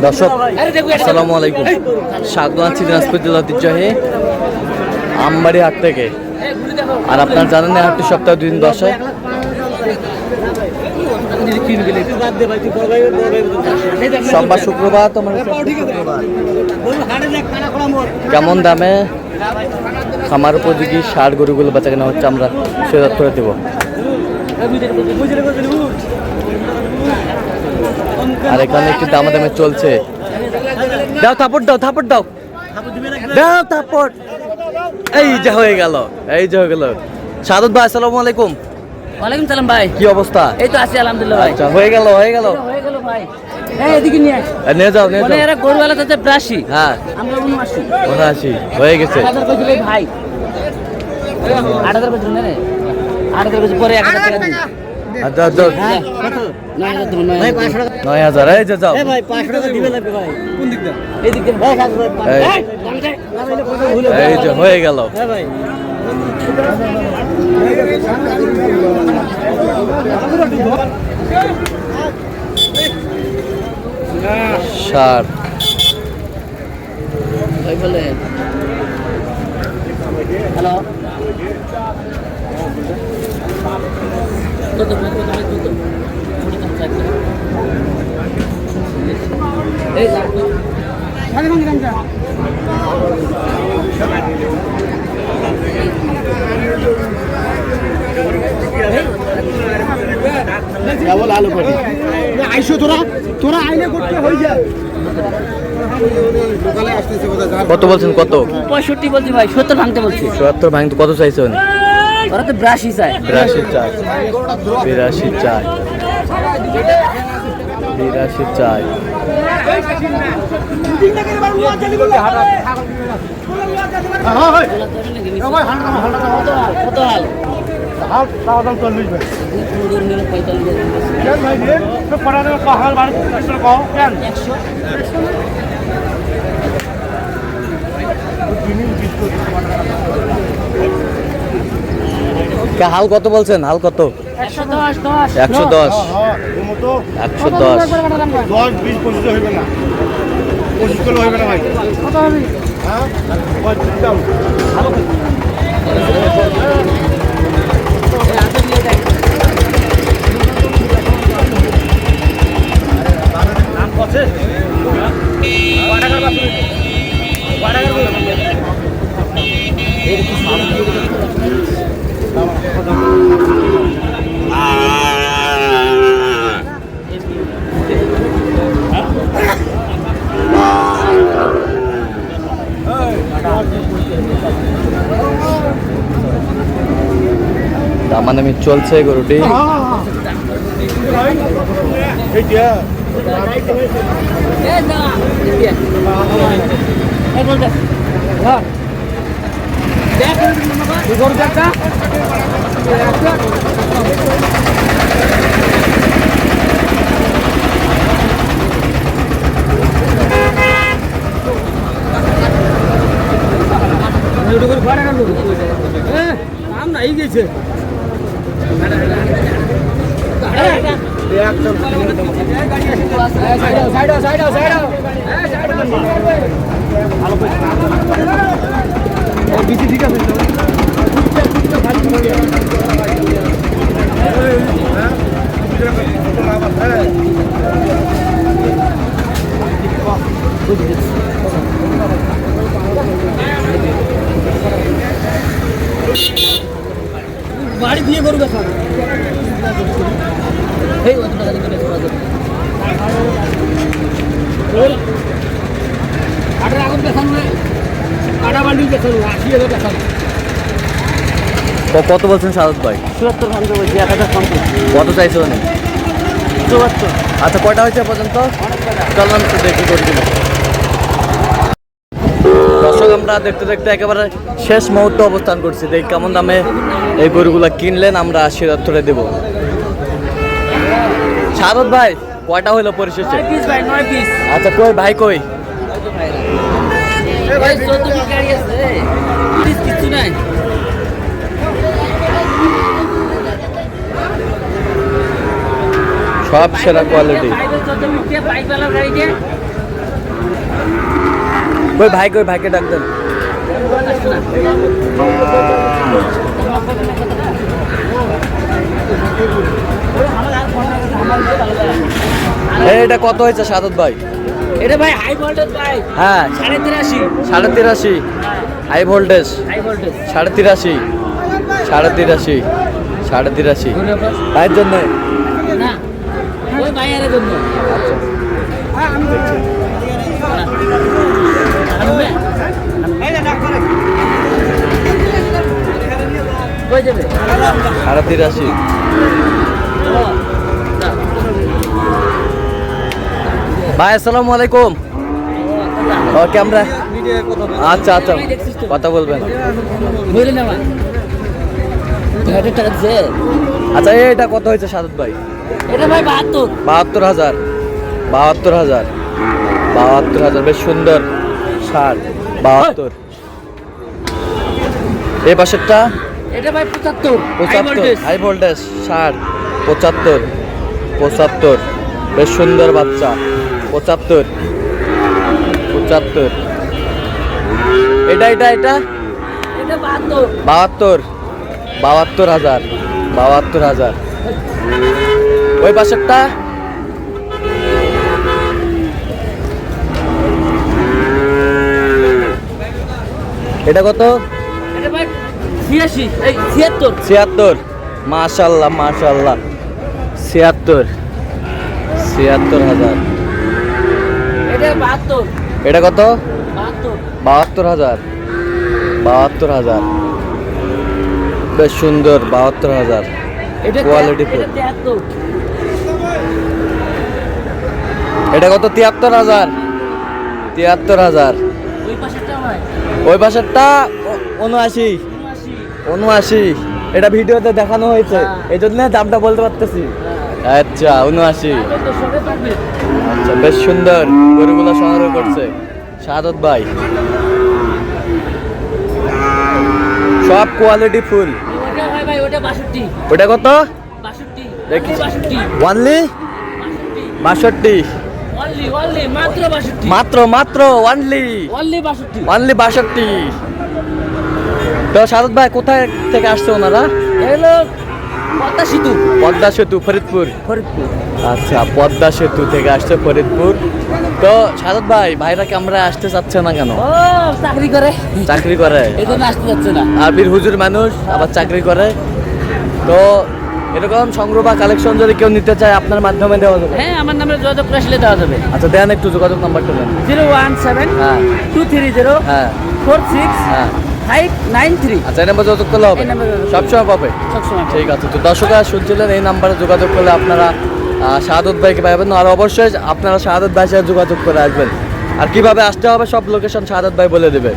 দর্শক আসসালামু আলাইকুম, স্বাগত আছি দিনাজপুর জেলা ঐতিহ্যবাহী আমবাড়ি হাট থেকে। আর আপনারা জানেন এই হাটটি সপ্তাহে 2 দিন বসে। সোমবার শুক্রবার তোমার কেমন দামে খামার উপযোগী ষাঁড় গরুগুলো বেচা কেনা হচ্ছে আমরা সেটা করে দেবো। আর এখানে একটি দামাদামে চলছে। দাও থাপড় দাও, থাপড় দাও, দাও থাপড়। এই যে হয়ে গেল, এই যে হয়ে গেল। সাদত ভাই আসসালামু আলাইকুম। ওয়ালাইকুম সালাম ভাই, কি অবস্থা? এই তো আছি আলহামদুলিল্লাহ ভাই। আচ্ছা হয়ে গেল, হয়ে গেল, হয়ে গেল ভাই। এই এদিকে নিয়ে নিয়ে যাও, নিয়ে মানে যাও। এরা গরুওয়ালা তাতে 82, হ্যাঁ আমরা 79 79 হয়ে গেছে। 8000 কই দিলে ভাই, 8000 কই দিলে রে, 8000 কই পরে 1000 টাকা দিন। আচ্ছা আচ্ছা হ্যাঁ কত? 9000 দেব, 9000 9000 এই যে যাও। এই ভাই 500 টাকা দিবে লাগবে ভাই। কোন দিক দা? এই দিক দা ভাই, এই যে হয়ে গেল। হ্যাঁ ভাই ষাঁড় ভাই বলে হ্যালো কত কত কত এই ভাই ভাঙি রামটা কেবল আলু করি আইসো, তোরা আইলে করতে হয়ে যায়। কত বলছেন? কত? 65 বলছি ভাই, 70 ভাঙতে বলছি। 70 ভাঙতে কত চাইছেন? ওরা তো 82 চায়। 82 চাই, 82 চাই, 82 চাই। কত হাল? হাল কত বলছেন? হাল কত? 110 110 110 10-20 25 হইবে না, 25 কিলো হইবে না ভাই। কত হবে? হ্যাঁ 25 দাম ভালো। নাম আছে দামাদামি চলছে গরুটি। এইটা এই না এই বল দে হ্যাঁ দেখ গরু দেখা গরু ভাড়া গেল নাম নাই গেছে। ঠিক আছে বাড়ি দিয়ে গরু বেচা এই কত টাকা দিতে বেচা আটার আগুন বেচানো আটা বান্ডিল বেচানো 80,000 বেচানো। কত বলছেন সাদত ভাই? 74 ভাঙতে বলছি, 1000 কম করছি। কত চাইছে উনি? 74। আচ্ছা কয়টা হয়েছে পর্যন্ত? চললাম একটু দেখি করে দিব। দর্শক আমরা দেখতে দেখতে একেবারে শেষ মুহূর্তে অবস্থান করছি। দেখি কেমন দামে এই গরুগুলো কিনলেন, আমরা আশীর্বাদ ধরে দেবো। সাদত ভাই কয়টা হইলো পরিশেষে? 9 পিস ভাই, 9 পিস। আচ্ছা কই ভাই কই? এই 14 পিস গাড়ি আছে, পিস কিছু নাই। সব সেরা কোয়ালিটি। ওই ভাই কই, ভাইকে ডাক দেন। এটা কত হয়েছে সাদত ভাই? এটা ভাই হাই ভোল্টেজ ভাই, হ্যাঁ 83.5 83.5 হাই ভোল্টেজ, হাই ভোল্টেজ 83.5 83.5 83.5 ভাইয়ের জন্য। না ওই ভাইয়ের জন্য। কই যাবে? 83.5 ভাই আসসালামু আলাইকুম। ওকে আমরা আচ্ছা আচ্ছা কথা বলবেন। বুঝলি না ভাই, 2,000 টাকা দিছে। আচ্ছা এটা কত হয়েছে সাদত ভাই? এটা ভাই 72। 72,000 72,000 72,000 বেশ সুন্দর ষাট 72। এই পাশেরটা এটা ভাই 75 75 হাই ভোল্টেজ 60 75 75 বেশ সুন্দর বাচ্চা 75 75। এটা এটা 72 72 72,000 72,000। ওই পাশেরটা এটা কত? এটা ভাই 86 এই 76 76 মাশাআল্লাহ মাশাআল্লাহ 76 76,000। এটা 72 এটা কত? 72 72,000 72,000 বেশ সুন্দর 72,000 এটা কোয়ালিটি ফুল। এটা 73 এটা কত? 73,000 73,000। ওই পাশেরটা ভাই ওই পাশেরটা 79 79। এটা ভিডিওতে দেখানো হয়েছে এই জন্য দামটা বলতে পারতেছি। আচ্ছা 79। তো সবে পারবে। আচ্ছা বেশ সুন্দর গরুগুলো সংগ্রহ করছে সাদত ভাই, সব কোয়ালিটি ফুল। ওটা ভাই ভাই ওটা 62 ওটা কত? 62 দেখি। 62 ওয়ানলি 62 অনলি মাত্র 62 মাত্র মাত্র ওয়ানলি অনলি 62 ওয়ানলি 62। তো সাদত ভাই কোথায় থেকে আসছে ওনারা? এগুলো পদ্মা সেতু পদ্মা সেতু ফরিদপুর। ফরিদপুর। আচ্ছা পদ্মা সেতু থেকে আসছে ফরিদপুর। তো সাদত ভাই ভাইরা ক্যামেরায় আসতে চাচ্ছে না কেন? ও চাকরি করে, চাকরি করে এই জন্য আসতে যাচ্ছে না। আবির হুজুর মানুষ আবার চাকরি করে। তো এরকম সংগ্রহ বা কালেকশন যদি কেউ নিতে চায় আপনার মাধ্যমে দেওয়া যাবে? হ্যাঁ আমার নামে যোগাযোগ করে আসলে দেওয়া যাবে। আচ্ছা দেন একটু যোগাযোগ নাম্বারটা দেন। 017 হ্যাঁ 230 হ্যাঁ 46 হ্যাঁ 593। আচ্ছা এই নাম্বার যোগাযোগ করলে হবে? এই নাম্বারে যোগাযোগ সবসময় পাবে? সবসময়। ঠিক আছে। তো দর্শকরা শুনছিলেন এই নাম্বারে যোগাযোগ করলে আপনারা শাহাদত ভাইকে পাবেন। আর অবশ্যই আপনারা শাহাদত ভাইয়ের সাথে যোগাযোগ করে আসবেন। আর কিভাবে আসতে হবে সব লোকেশন শাহাদত ভাই বলে দেবে।